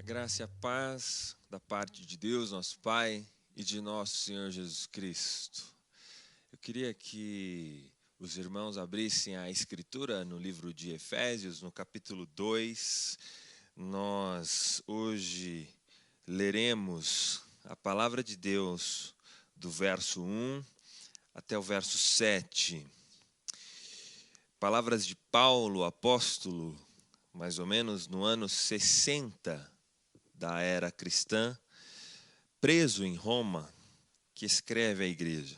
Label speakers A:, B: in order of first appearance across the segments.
A: A graça e a paz da parte de Deus, nosso Pai, e de nosso Senhor Jesus Cristo. Eu queria que os irmãos abrissem a Escritura no livro de Efésios, no capítulo 2. Nós hoje leremos a palavra de Deus do verso 1 até o verso 7. Palavras de Paulo, apóstolo, mais ou menos no ano 60 da era cristã, preso em Roma, que escreve à igreja: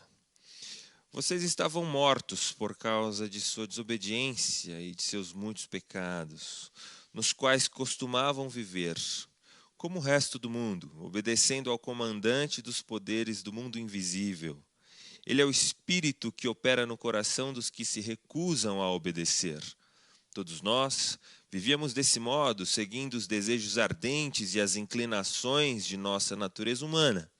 A: vocês estavam mortos por causa de sua desobediência e de seus muitos pecados, nos quais costumavam viver, como o resto do mundo, obedecendo ao comandante dos poderes do mundo invisível. Ele é o espírito que opera no coração dos que se recusam a obedecer. Todos nós vivíamos desse modo, seguindo os desejos ardentes e as inclinações de nossa natureza humana.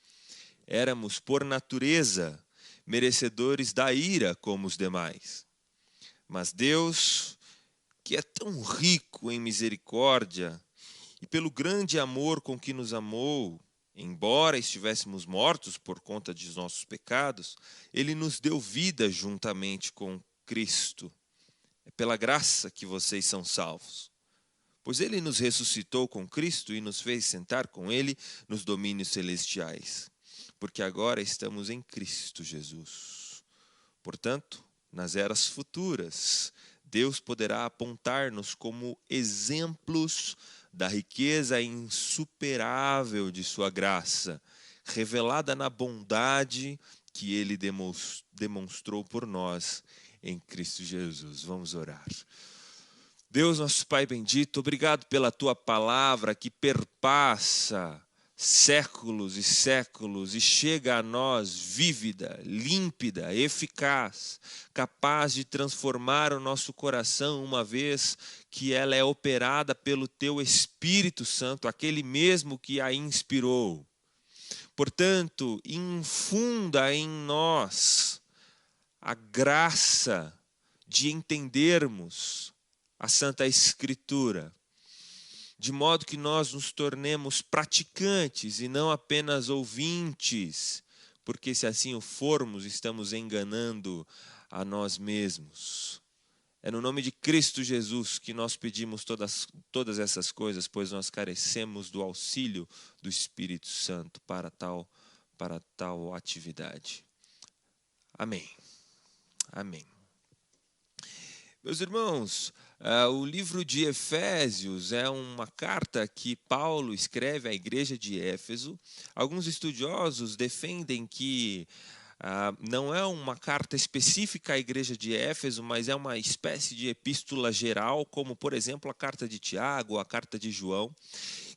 A: Éramos, por natureza, merecedores da ira como os demais. Mas Deus, que é tão rico em misericórdia e pelo grande amor com que nos amou, embora estivéssemos mortos por conta de nossos pecados, Ele nos deu vida juntamente com Cristo. É pela graça que vocês são salvos. Pois Ele nos ressuscitou com Cristo e nos fez sentar com Ele nos domínios celestiais. Porque agora estamos em Cristo Jesus. Portanto, nas eras futuras, Deus poderá apontar-nos como exemplos da riqueza insuperável de sua graça, revelada na bondade que Ele demonstrou por nós em Cristo Jesus. Vamos orar. Deus, nosso Pai bendito, obrigado pela Tua palavra que perpassa séculos e séculos e chega a nós vívida, límpida, eficaz, capaz de transformar o nosso coração, uma vez que ela é operada pelo Teu Espírito Santo, aquele mesmo que a inspirou. Portanto, infunda em nós a graça de entendermos a Santa Escritura, de modo que nós nos tornemos praticantes e não apenas ouvintes, porque se assim o formos, estamos enganando a nós mesmos. É no nome de Cristo Jesus que nós pedimos todas essas coisas, pois nós carecemos do auxílio do Espírito Santo para tal atividade. Amém. Amém. Meus irmãos, o livro de Efésios é uma carta que Paulo escreve à igreja de Éfeso. Alguns estudiosos defendem que não é uma carta específica à igreja de Éfeso, mas é uma espécie de epístola geral, como, por exemplo, a carta de Tiago, a carta de João,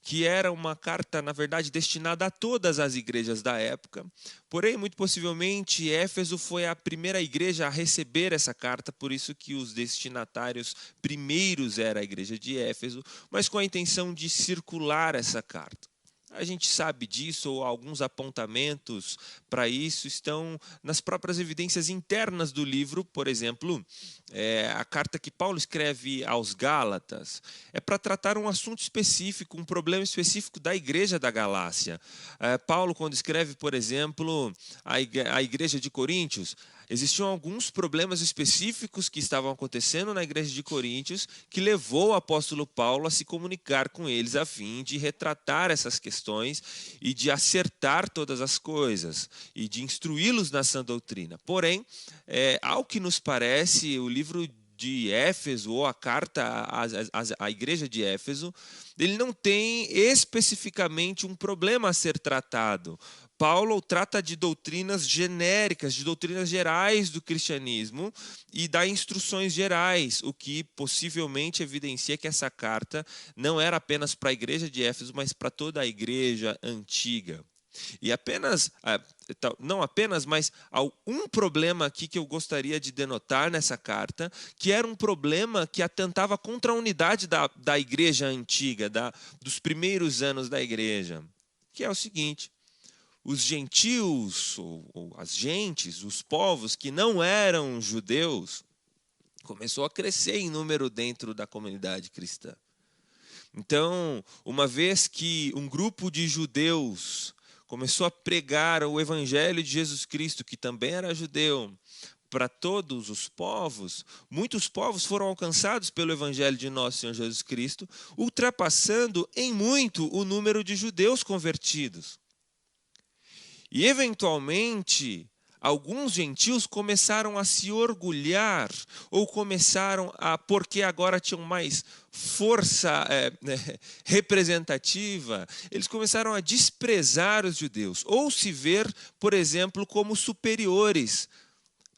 A: que era uma carta, na verdade, destinada a todas as igrejas da época. Porém, muito possivelmente, Éfeso foi a primeira igreja a receber essa carta, por isso que os destinatários primeiros era a igreja de Éfeso, mas com a intenção de circular essa carta. A gente sabe disso, ou alguns apontamentos para isso estão nas próprias evidências internas do livro. Por exemplo, a carta que Paulo escreve aos Gálatas é para tratar um assunto específico, um problema específico da igreja da Galácia. Paulo, quando escreve, por exemplo, a igreja de Coríntios, existiam alguns problemas específicos que estavam acontecendo na igreja de Coríntios que levou o apóstolo Paulo a se comunicar com eles a fim de retratar essas questões e de acertar todas as coisas e de instruí-los na sã doutrina. Porém, ao que nos parece, o livro de Éfeso, ou a carta à igreja de Éfeso, ele não tem especificamente um problema a ser tratado. Paulo trata de doutrinas genéricas, de doutrinas gerais do cristianismo e dá instruções gerais, o que possivelmente evidencia que essa carta não era apenas para a igreja de Éfeso, mas para toda a igreja antiga. E não apenas, mas há um problema aqui que eu gostaria de denotar nessa carta, que era um problema que atentava contra a unidade da igreja antiga, dos primeiros anos da igreja, que é o seguinte: os gentios, ou as gentes, os povos que não eram judeus, começou a crescer em número dentro da comunidade cristã. Então, uma vez que um grupo de judeus começou a pregar o evangelho de Jesus Cristo, que também era judeu, para todos os povos, muitos povos foram alcançados pelo evangelho de nosso Senhor Jesus Cristo, ultrapassando em muito o número de judeus convertidos. E, eventualmente, alguns gentios começaram a se orgulhar, ou começaram a, porque agora tinham mais força representativa, eles começaram a desprezar os judeus, ou se ver, por exemplo, como superiores.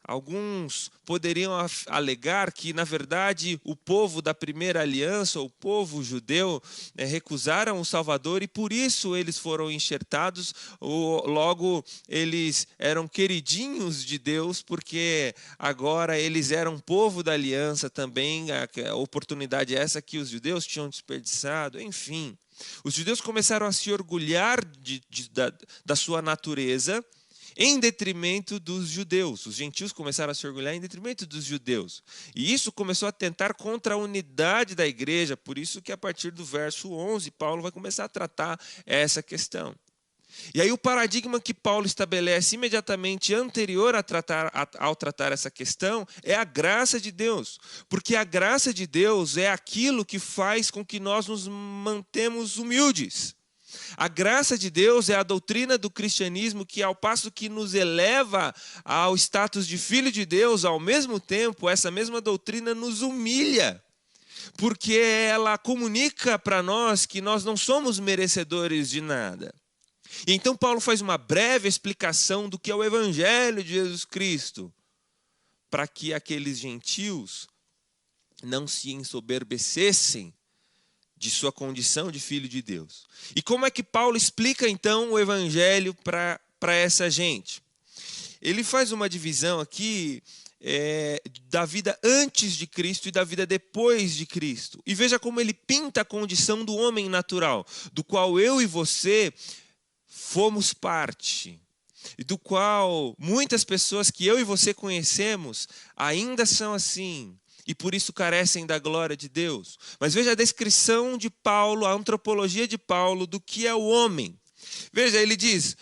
A: Alguns poderiam alegar que, na verdade, o povo da primeira aliança, o povo judeu, recusaram o Salvador e por isso eles foram enxertados, ou logo eles eram queridinhos de Deus, porque agora eles eram povo da aliança também, a oportunidade essa que os judeus tinham desperdiçado, enfim. Os judeus começaram a se orgulhar da sua natureza, em detrimento dos judeus. Os gentios começaram a se orgulhar em detrimento dos judeus. E isso começou a atentar contra a unidade da igreja, por isso que a partir do verso 11, Paulo vai começar a tratar essa questão. E aí o paradigma que Paulo estabelece imediatamente anterior ao tratar essa questão é a graça de Deus. Porque a graça de Deus é aquilo que faz com que nós nos mantemos humildes. A graça de Deus é a doutrina do cristianismo que, ao passo que nos eleva ao status de filho de Deus, ao mesmo tempo, essa mesma doutrina nos humilha, porque ela comunica para nós que nós não somos merecedores de nada. E então Paulo faz uma breve explicação do que é o evangelho de Jesus Cristo, para que aqueles gentios não se ensoberbecessem de sua condição de filho de Deus. E como é que Paulo explica então o evangelho para essa gente? Ele faz uma divisão aqui da vida antes de Cristo e da vida depois de Cristo. E veja como ele pinta a condição do homem natural, do qual eu e você fomos parte, e do qual muitas pessoas que eu e você conhecemos ainda são assim, e por isso carecem da glória de Deus. Mas veja a descrição de Paulo, a antropologia de Paulo do que é o homem. Veja, ele diz: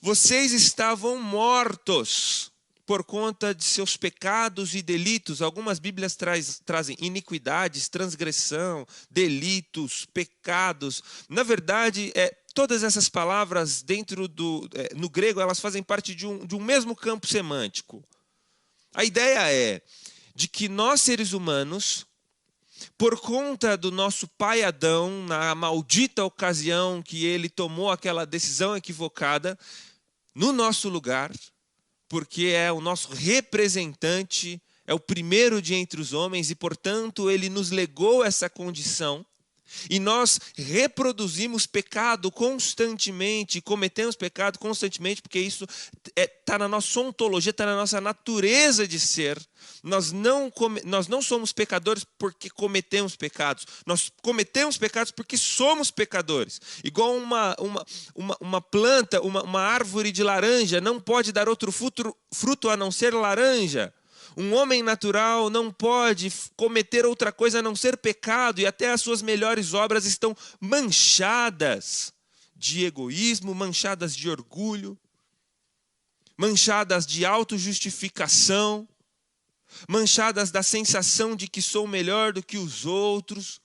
A: vocês estavam mortos por conta de seus pecados e delitos. Algumas Bíblias trazem iniquidades, transgressão, delitos, pecados. Na verdade, todas essas palavras no grego, elas fazem parte de um mesmo campo semântico. A ideia é de que nós, seres humanos, por conta do nosso pai Adão, na maldita ocasião que ele tomou aquela decisão equivocada, no nosso lugar, porque é o nosso representante, é o primeiro de entre os homens e, portanto, ele nos legou essa condição. E nós reproduzimos pecado constantemente, cometemos pecado constantemente, porque isso está na nossa ontologia, está na nossa natureza de ser. Nós não somos pecadores porque cometemos pecados, nós cometemos pecados porque somos pecadores. Igual uma planta, uma árvore de laranja não pode dar outro fruto a não ser laranja. Um homem natural não pode cometer outra coisa a não ser pecado, e até as suas melhores obras estão manchadas de egoísmo, manchadas de orgulho, manchadas de autojustificação, manchadas da sensação de que sou melhor do que os outros.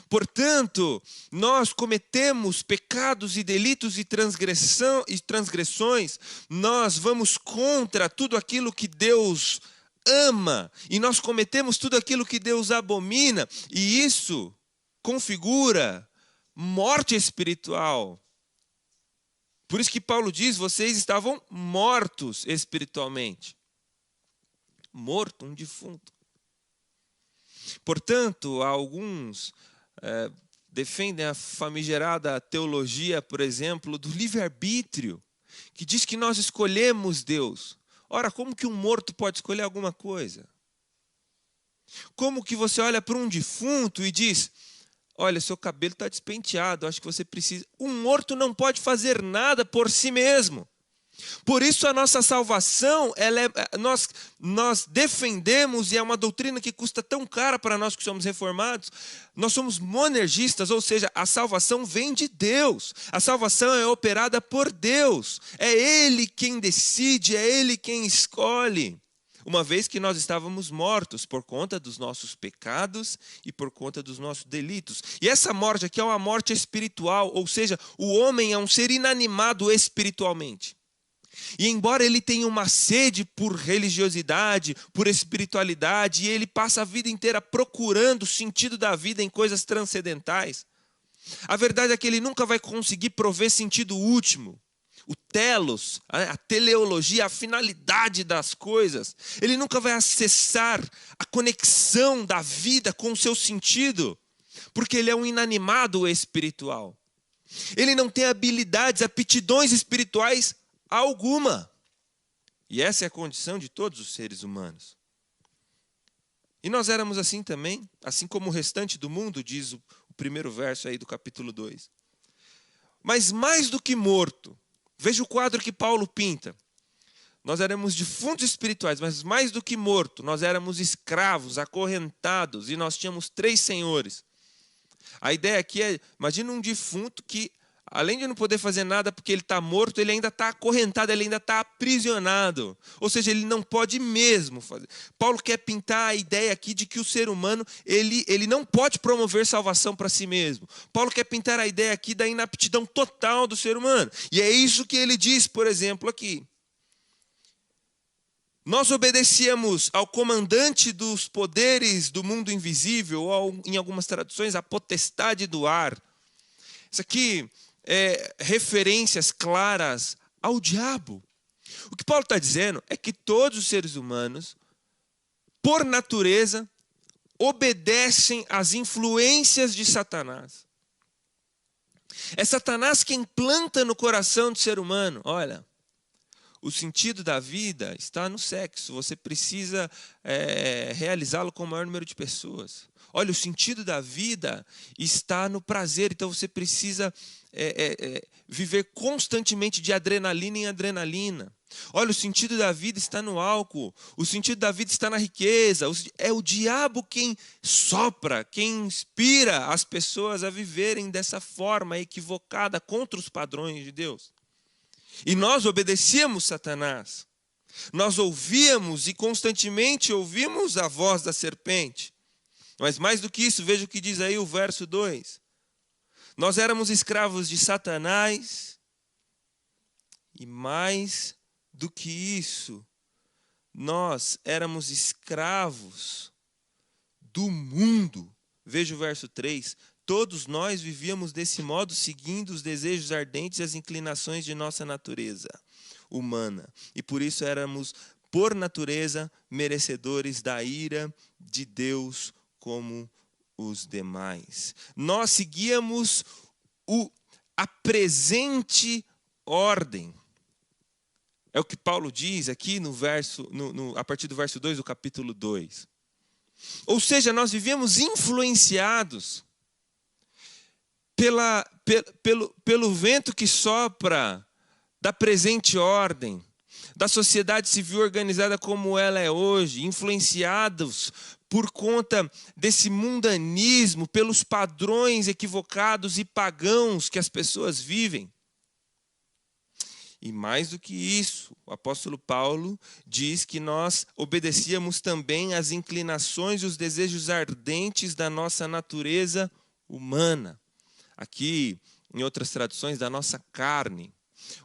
A: Portanto, nós cometemos pecados e delitos e transgressões, nós vamos contra tudo aquilo que Deus ama, e nós cometemos tudo aquilo que Deus abomina, e isso configura morte espiritual. Por isso que Paulo diz: vocês estavam mortos espiritualmente. Morto, um defunto. Portanto, alguns defendem a famigerada teologia, por exemplo, do livre-arbítrio, que diz que nós escolhemos Deus. Ora, como que um morto pode escolher alguma coisa? Como que você olha para um defunto e diz: olha, seu cabelo está despenteado, acho que você precisa... Um morto não pode fazer nada por si mesmo. Por isso a nossa salvação, nós defendemos, e é uma doutrina que custa tão cara para nós que somos reformados, nós somos monergistas, ou seja, a salvação vem de Deus. A salvação é operada por Deus. É Ele quem decide, é Ele quem escolhe. Uma vez que nós estávamos mortos por conta dos nossos pecados e por conta dos nossos delitos. E essa morte aqui é uma morte espiritual, ou seja, o homem é um ser inanimado espiritualmente. E embora ele tenha uma sede por religiosidade, por espiritualidade, e ele passa a vida inteira procurando o sentido da vida em coisas transcendentais, a verdade é que ele nunca vai conseguir prover sentido último. O telos, a teleologia, a finalidade das coisas. Ele nunca vai acessar a conexão da vida com o seu sentido, porque ele é um inanimado espiritual. Ele não tem habilidades, aptidões espirituais alguma. E essa é a condição de todos os seres humanos. E nós éramos assim também, assim como o restante do mundo, diz o primeiro verso aí do capítulo 2. Mas mais do que morto, veja o quadro que Paulo pinta. Nós éramos defuntos espirituais, mas mais do que morto, nós éramos escravos, acorrentados, e nós tínhamos 3 senhores. A ideia aqui é, imagina um defunto que, além de não poder fazer nada porque ele está morto, ele ainda está acorrentado, ele ainda está aprisionado. Ou seja, ele não pode mesmo fazer. Paulo quer pintar a ideia aqui de que o ser humano ele não pode promover salvação para si mesmo. Paulo quer pintar a ideia aqui da inaptidão total do ser humano. E é isso que ele diz, por exemplo, aqui. Nós obedecíamos ao comandante dos poderes do mundo invisível, ou em algumas traduções, a potestade do ar. Isso aqui referências claras ao diabo. O que Paulo está dizendo é que todos os seres humanos, por natureza, obedecem às influências de Satanás. É Satanás quem planta no coração do ser humano, olha, o sentido da vida está no sexo, você precisa realizá-lo com o maior número de pessoas. Olha, o sentido da vida está no prazer, então você precisa viver constantemente de adrenalina em adrenalina. Olha, o sentido da vida está no álcool, o sentido da vida está na riqueza. É o diabo quem sopra, quem inspira as pessoas a viverem dessa forma equivocada contra os padrões de Deus. E nós obedecíamos Satanás. Nós ouvíamos e constantemente ouvimos a voz da serpente. Mas mais do que isso, veja o que diz aí o verso 2. Nós éramos escravos de Satanás e mais do que isso, nós éramos escravos do mundo. Veja o verso 3. Todos nós vivíamos desse modo, seguindo os desejos ardentes e as inclinações de nossa natureza humana. E por isso éramos, por natureza, merecedores da ira de Deus como os demais. Nós seguíamos a presente ordem. É o que Paulo diz aqui no verso, a partir do verso 2 do capítulo 2. Ou seja, nós vivíamos influenciados pelo vento que sopra da presente ordem, da sociedade civil organizada como ela é hoje, influenciados por conta desse mundanismo, pelos padrões equivocados e pagãos que as pessoas vivem. E mais do que isso, o apóstolo Paulo diz que nós obedecíamos também às inclinações e os desejos ardentes da nossa natureza humana. Aqui, em outras traduções, da nossa carne.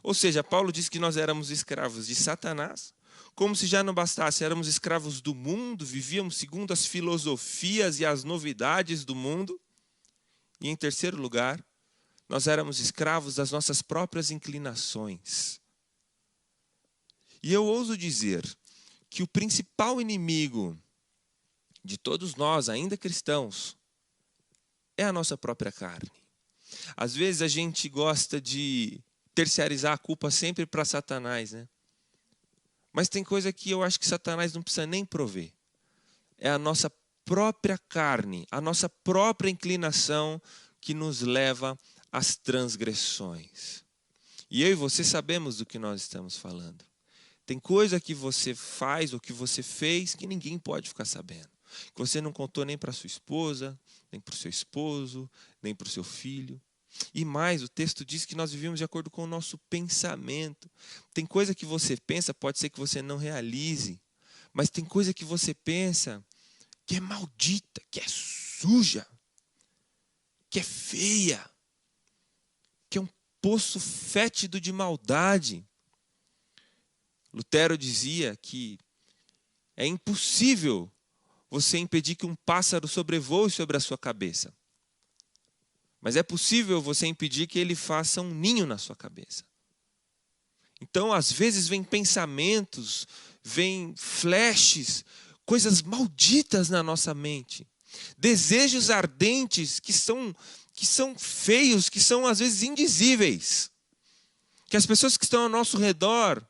A: Ou seja, Paulo diz que nós éramos escravos de Satanás, como se já não bastasse, éramos escravos do mundo, vivíamos segundo as filosofias e as novidades do mundo. E em terceiro lugar, nós éramos escravos das nossas próprias inclinações. E eu ouso dizer que o principal inimigo de todos nós, ainda cristãos, é a nossa própria carne. Às vezes a gente gosta de terciarizar a culpa sempre para Satanás, né? Mas tem coisa que eu acho que Satanás não precisa nem prover. É a nossa própria carne, a nossa própria inclinação que nos leva às transgressões. E eu e você sabemos do que nós estamos falando. Tem coisa que você faz ou que você fez que ninguém pode ficar sabendo. Que você não contou nem para sua esposa, nem para o seu esposo, nem para o seu filho. E mais, o texto diz que nós vivemos de acordo com o nosso pensamento. Tem coisa que você pensa, pode ser que você não realize. Mas tem coisa que você pensa que é maldita, que é suja, que é feia, que é um poço fétido de maldade. Lutero dizia que é impossível você impedir que um pássaro sobrevoe sobre a sua cabeça. Mas é possível você impedir que ele faça um ninho na sua cabeça. Então, às vezes, vem pensamentos, vem flashes, coisas malditas na nossa mente. Desejos ardentes que são feios, que são, às vezes, indizíveis. Que as pessoas que estão ao nosso redor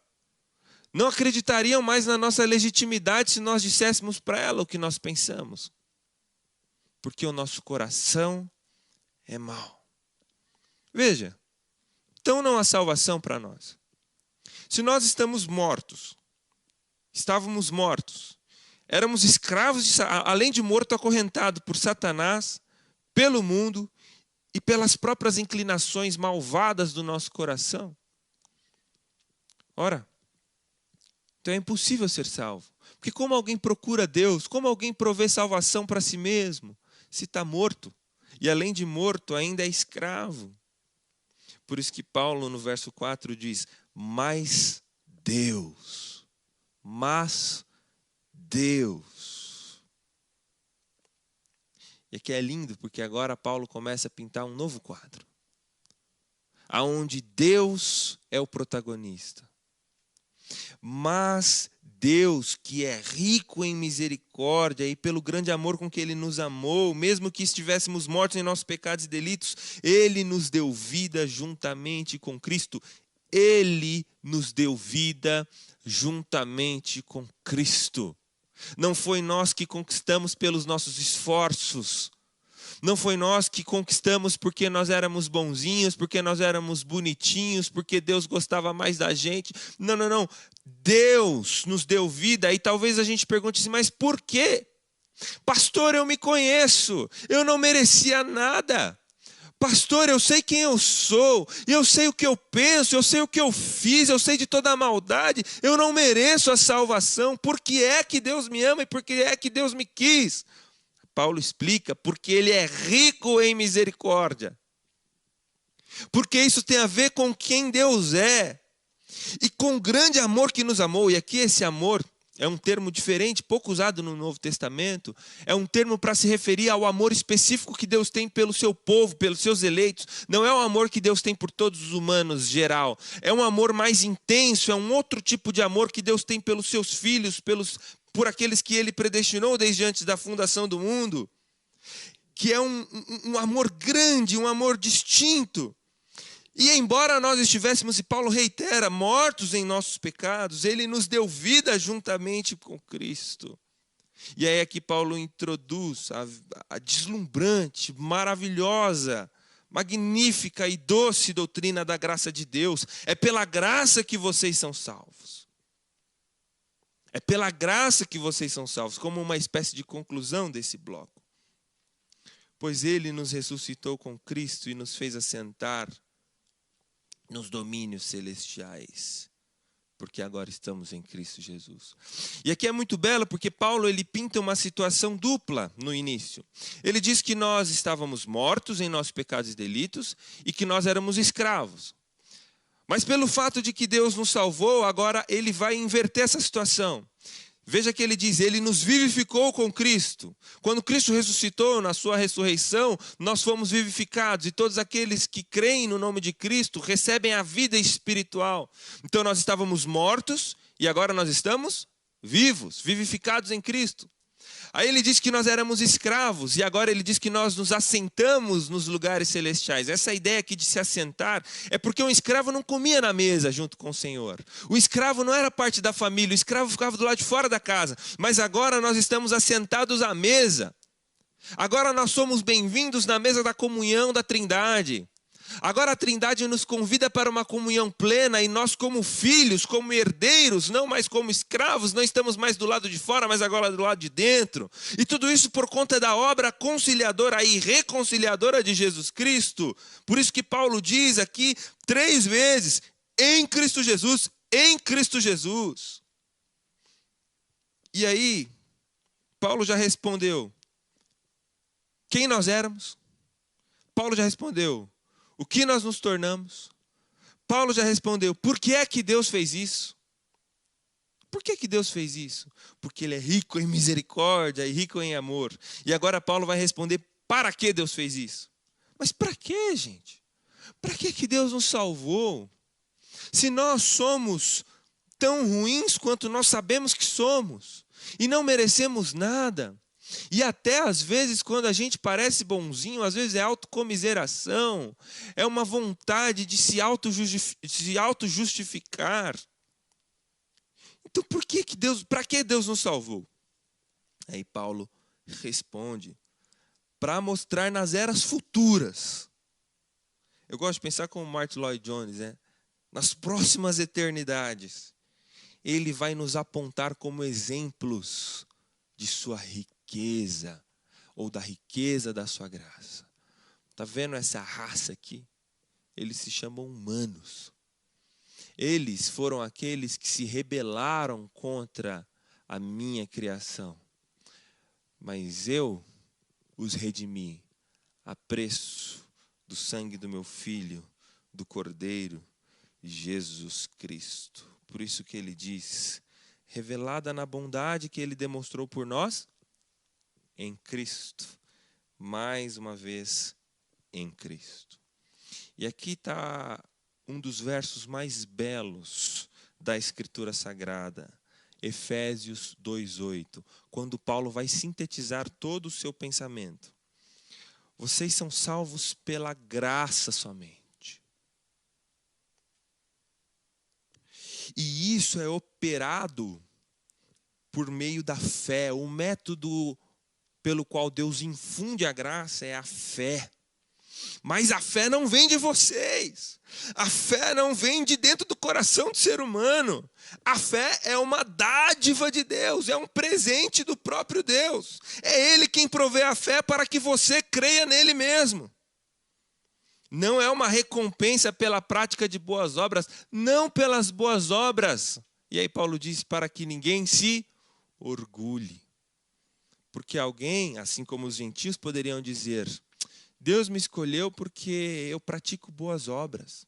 A: não acreditariam mais na nossa legitimidade se nós disséssemos para ela o que nós pensamos. Porque o nosso coração é mau. Veja, então não há salvação para nós. Se nós estávamos mortos, éramos escravos, além de morto, acorrentado por Satanás, pelo mundo e pelas próprias inclinações malvadas do nosso coração. Ora, então é impossível ser salvo. Porque como alguém procura Deus, como alguém provê salvação para si mesmo, se está morto? E além de morto, ainda é escravo. Por isso que Paulo, no verso 4, diz, mas Deus. E aqui é lindo, porque agora Paulo começa a pintar um novo quadro. Aonde Deus é o protagonista. Mas Deus, que é rico em misericórdia e pelo grande amor com que Ele nos amou, mesmo que estivéssemos mortos em nossos pecados e delitos, Ele nos deu vida juntamente com Cristo. Ele nos deu vida juntamente com Cristo. Não foi nós que conquistamos pelos nossos esforços. Não foi nós que conquistamos porque nós éramos bonzinhos, porque nós éramos bonitinhos, porque Deus gostava mais da gente. Não. Deus nos deu vida. E talvez a gente pergunte assim, mas por quê? Pastor, eu me conheço. Eu não merecia nada. Pastor, eu sei quem eu sou. Eu sei o que eu penso. Eu sei o que eu fiz. Eu sei de toda a maldade. Eu não mereço a salvação. Por que é que Deus me ama e por que é que Deus me quis? Paulo explica, porque Ele é rico em misericórdia. Porque isso tem a ver com quem Deus é. E com o grande amor que nos amou. E aqui esse amor é um termo diferente, pouco usado no Novo Testamento. É um termo para se referir ao amor específico que Deus tem pelo seu povo, pelos seus eleitos. Não é o amor que Deus tem por todos os humanos, geral. É um amor mais intenso, é um outro tipo de amor que Deus tem pelos seus filhos, por aqueles que Ele predestinou desde antes da fundação do mundo. Que é um amor grande, um amor distinto. E embora nós estivéssemos, e Paulo reitera, mortos em nossos pecados, Ele nos deu vida juntamente com Cristo. E aí é que Paulo introduz a deslumbrante, maravilhosa, magnífica e doce doutrina da graça de Deus. É pela graça que vocês são salvos. É pela graça que vocês são salvos, como uma espécie de conclusão desse bloco. Pois Ele nos ressuscitou com Cristo e nos fez assentar nos domínios celestiais, porque agora estamos em Cristo Jesus. E aqui é muito belo, porque Paulo ele pinta uma situação dupla no início. Ele diz que nós estávamos mortos em nossos pecados e delitos e que nós éramos escravos. Mas pelo fato de que Deus nos salvou, agora Ele vai inverter essa situação. Veja que ele diz, Ele nos vivificou com Cristo. Quando Cristo ressuscitou, na sua ressurreição, nós fomos vivificados. E todos aqueles que creem no nome de Cristo recebem a vida espiritual. Então nós estávamos mortos e agora nós estamos vivos, vivificados em Cristo. Aí ele diz que nós éramos escravos e agora ele diz que nós nos assentamos nos lugares celestiais. Essa ideia aqui de se assentar é porque um escravo não comia na mesa junto com o Senhor. O escravo não era parte da família, o escravo ficava do lado de fora da casa. Mas agora nós estamos assentados à mesa. Agora nós somos bem-vindos na mesa da comunhão da Trindade. Agora a Trindade nos convida para uma comunhão plena e nós como filhos, como herdeiros, não mais como escravos, não estamos mais do lado de fora, mas agora do lado de dentro. E tudo isso por conta da obra conciliadora e reconciliadora de Jesus Cristo. Por isso que Paulo diz aqui 3 vezes, em Cristo Jesus, em Cristo Jesus. E aí, Paulo já respondeu quem nós éramos. Paulo já respondeu o que nós nos tornamos. Paulo já respondeu por que é que Deus fez isso. Por que que Deus fez isso? Porque Ele é rico em misericórdia e rico em amor. E agora Paulo vai responder para que Deus fez isso. Mas para que, gente? Para que que Deus nos salvou? Se nós somos tão ruins quanto nós sabemos que somos, e não merecemos nada, e até às vezes quando a gente parece bonzinho, às vezes é autocomiseração, é uma vontade de se auto-justificar. Então para que Deus nos salvou? Aí Paulo responde, para mostrar nas eras futuras. Eu gosto de pensar como Martin Lloyd Jones, né? Nas próximas eternidades, Ele vai nos apontar como exemplos de sua riqueza, ou da riqueza da sua graça. Está vendo essa raça aqui? Eles se chamam humanos. Eles foram aqueles que se rebelaram contra a minha criação. Mas eu os redimi a preço do sangue do meu Filho, do Cordeiro, Jesus Cristo. Por isso que ele diz, revelada na bondade que ele demonstrou por nós, em Cristo. Mais uma vez, em Cristo. E aqui está um dos versos mais belos da Escritura Sagrada, Efésios 2:8, quando Paulo vai sintetizar todo o seu pensamento. Vocês são salvos pela graça somente. E isso é operado por meio da fé. O método pelo qual Deus infunde a graça é a fé. Mas a fé não vem de vocês. A fé não vem de dentro do coração do ser humano. A fé é uma dádiva de Deus, é um presente do próprio Deus. É Ele quem provê a fé para que você creia nele mesmo. Não é uma recompensa pela prática de boas obras, não pelas boas obras. E aí Paulo diz, para que ninguém se orgulhe. Porque alguém, assim como os gentios, poderiam dizer, Deus me escolheu porque eu pratico boas obras.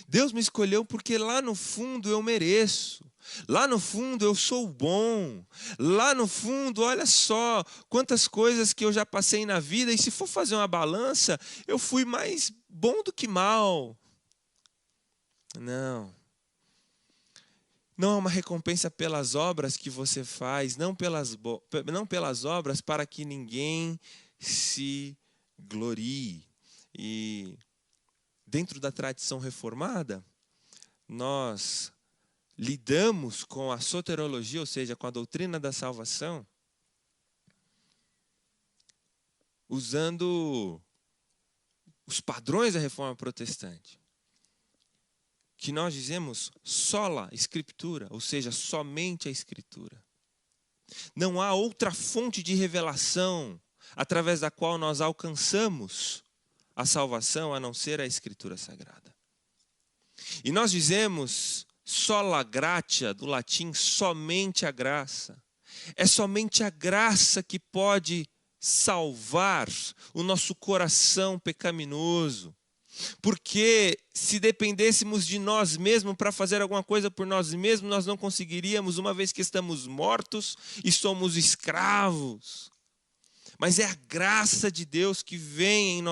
A: Deus me escolheu porque lá no fundo eu mereço. Lá no fundo eu sou bom. Lá no fundo, olha só quantas coisas que eu já passei na vida. E se for fazer uma balança, eu fui mais bom do que mal. Não. Não é uma recompensa pelas obras que você faz, não pelas obras para que ninguém se glorie. E dentro da tradição reformada, nós lidamos com a soteriologia, ou seja, com a doutrina da salvação, usando os padrões da reforma protestante. Que nós dizemos sola escritura, ou seja, somente a escritura. Não há outra fonte de revelação através da qual nós alcançamos a salvação a não ser a escritura sagrada. E nós dizemos sola gratia, do latim somente a graça. É somente a graça que pode salvar o nosso coração pecaminoso. Porque se dependêssemos de nós mesmos para fazer alguma coisa por nós mesmos, nós não conseguiríamos, uma vez que estamos mortos e somos escravos. Mas é a graça de Deus que vem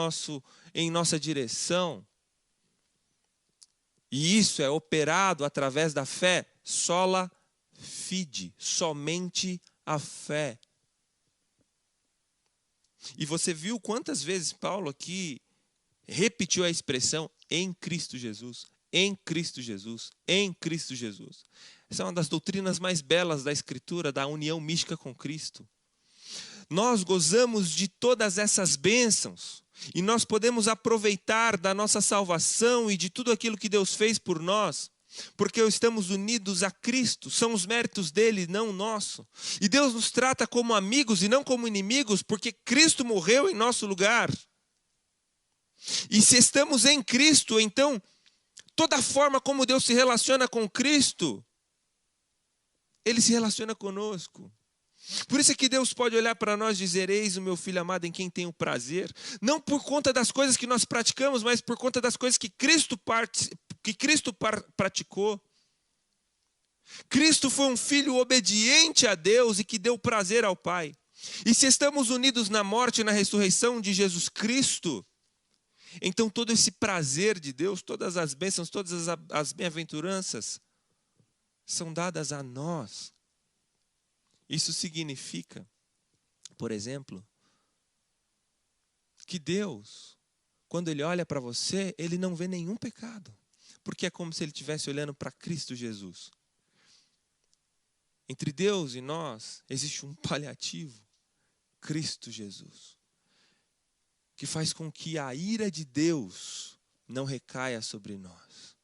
A: em nossa direção. E isso é operado através da fé, sola fide, somente a fé. E você viu quantas vezes Paulo aqui repetiu a expressão em Cristo Jesus, em Cristo Jesus, em Cristo Jesus. Essa é uma das doutrinas mais belas da Escritura, da união mística com Cristo. Nós gozamos de todas essas bênçãos. E nós podemos aproveitar da nossa salvação e de tudo aquilo que Deus fez por nós, porque estamos unidos a Cristo, são os méritos dele, não nosso. E Deus nos trata como amigos e não como inimigos, porque Cristo morreu em nosso lugar. E se estamos em Cristo, então, toda a forma como Deus se relaciona com Cristo, Ele se relaciona conosco. Por isso é que Deus pode olhar para nós e dizer: eis o meu filho amado em quem tenho prazer. Não por conta das coisas que nós praticamos, mas por conta das coisas que Cristo praticou. Cristo foi um filho obediente a Deus e que deu prazer ao Pai. E se estamos unidos na morte e na ressurreição de Jesus Cristo, então todo esse prazer de Deus, todas as bênçãos, todas as bem-aventuranças são dadas a nós. Isso significa, por exemplo, que Deus, quando Ele olha para você, Ele não vê nenhum pecado. Porque é como se Ele estivesse olhando para Cristo Jesus. Entre Deus e nós existe um paliativo, Cristo Jesus, que faz com que a ira de Deus não recaia sobre nós.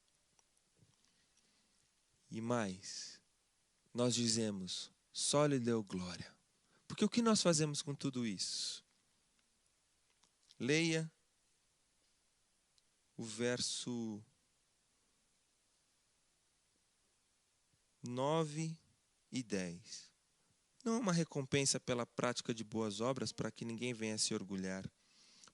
A: E mais, nós dizemos: só lhe deu glória. Porque o que nós fazemos com tudo isso? Leia o verso 9 e 10. Não é uma recompensa pela prática de boas obras para que ninguém venha se orgulhar,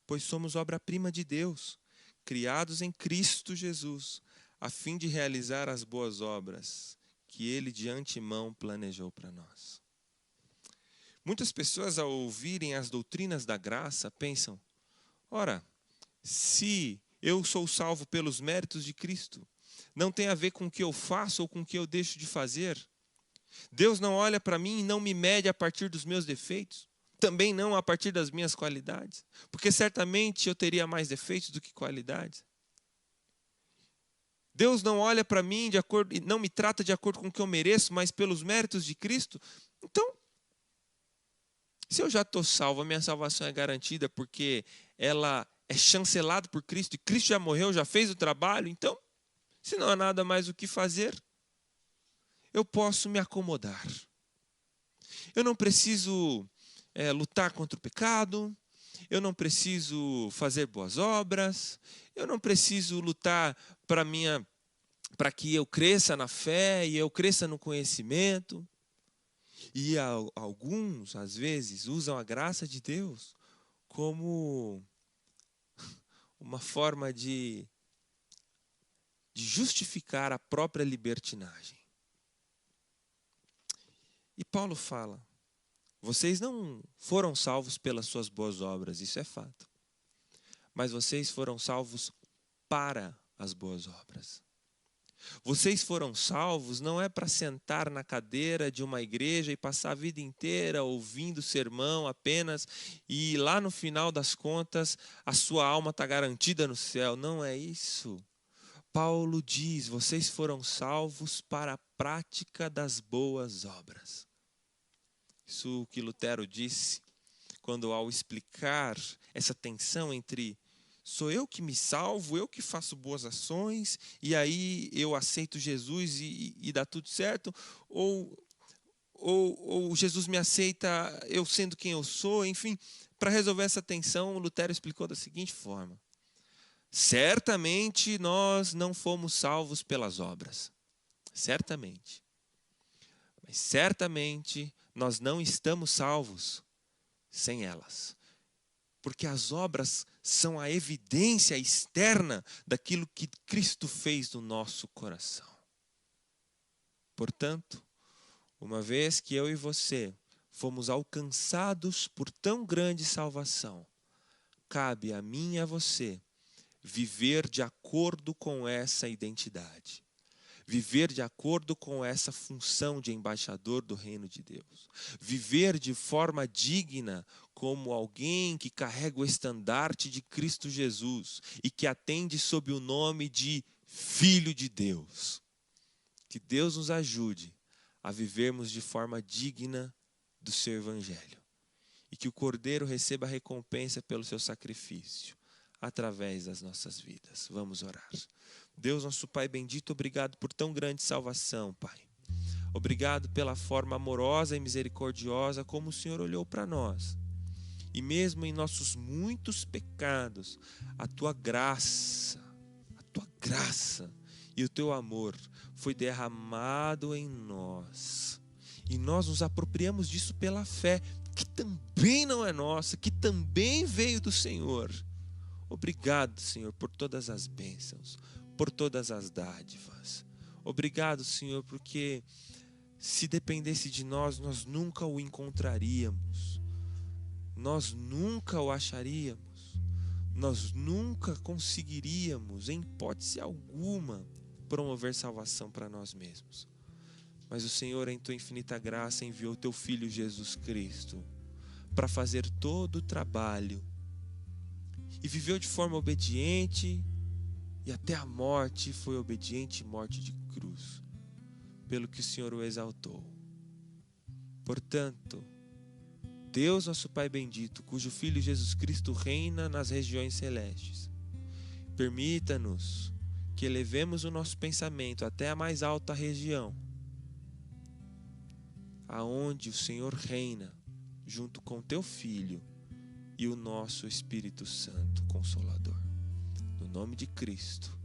A: pois somos obra-prima de Deus, criados em Cristo Jesus, a fim de realizar as boas obras que Ele de antemão planejou para nós. Muitas pessoas, ao ouvirem as doutrinas da graça, pensam: ora, se eu sou salvo pelos méritos de Cristo, não tem a ver com o que eu faço ou com o que eu deixo de fazer. Deus não olha para mim e não me mede a partir dos meus defeitos, também não a partir das minhas qualidades, porque certamente eu teria mais defeitos do que qualidades. Deus não olha para mim de acordo, não me trata de acordo com o que eu mereço, mas pelos méritos de Cristo. Então, se eu já estou salvo, a minha salvação é garantida porque ela é chancelada por Cristo, e Cristo já morreu, já fez o trabalho, então, se não há nada mais o que fazer, eu posso me acomodar. Eu não preciso lutar contra o pecado, eu não preciso fazer boas obras, eu não preciso lutar para que eu cresça na fé e eu cresça no conhecimento. E alguns, às vezes, usam a graça de Deus como uma forma de justificar a própria libertinagem. E Paulo fala: vocês não foram salvos pelas suas boas obras, isso é fato. Mas vocês foram salvos para as boas obras. Vocês foram salvos não é para sentar na cadeira de uma igreja e passar a vida inteira ouvindo sermão apenas e lá no final das contas a sua alma está garantida no céu. Não é isso. Paulo diz: vocês foram salvos para a prática das boas obras. Isso que Lutero disse quando, ao explicar essa tensão entre sou eu que me salvo, eu que faço boas ações, e aí eu aceito Jesus e dá tudo certo, ou Jesus me aceita eu sendo quem eu sou, enfim. Para resolver essa tensão, Lutero explicou da seguinte forma: certamente nós não fomos salvos pelas obras, certamente, mas certamente nós não estamos salvos sem elas. Porque as obras são a evidência externa daquilo que Cristo fez no nosso coração. Portanto, uma vez que eu e você fomos alcançados por tão grande salvação, cabe a mim e a você viver de acordo com essa identidade. Viver de acordo com essa função de embaixador do reino de Deus. Viver de forma digna como alguém que carrega o estandarte de Cristo Jesus e que atende sob o nome de Filho de Deus. Que Deus nos ajude a vivermos de forma digna do seu Evangelho. e que o Cordeiro receba a recompensa pelo seu sacrifício através das nossas vidas. Vamos orar. Deus, nosso Pai bendito, obrigado por tão grande salvação, Pai. Obrigado pela forma amorosa e misericordiosa como o Senhor olhou para nós. E mesmo em nossos muitos pecados, a tua graça e o teu amor foi derramado em nós. E nós nos apropriamos disso pela fé, que também não é nossa, que também veio do Senhor. Obrigado, Senhor, por todas as bênçãos, por todas as dádivas. Obrigado, Senhor, porque se dependesse de nós, nós nunca o encontraríamos. Nós nunca o acharíamos, nós nunca conseguiríamos, em hipótese alguma, promover salvação para nós mesmos. Mas o Senhor, em tua infinita graça, enviou teu Filho Jesus Cristo para fazer todo o trabalho e viveu de forma obediente e até a morte foi obediente, morte de cruz, pelo que o Senhor o exaltou. Portanto, Deus, nosso Pai bendito, cujo Filho Jesus Cristo reina nas regiões celestes, permita-nos que elevemos o nosso pensamento até a mais alta região, aonde o Senhor reina, junto com teu Filho e o nosso Espírito Santo Consolador. No nome de Cristo,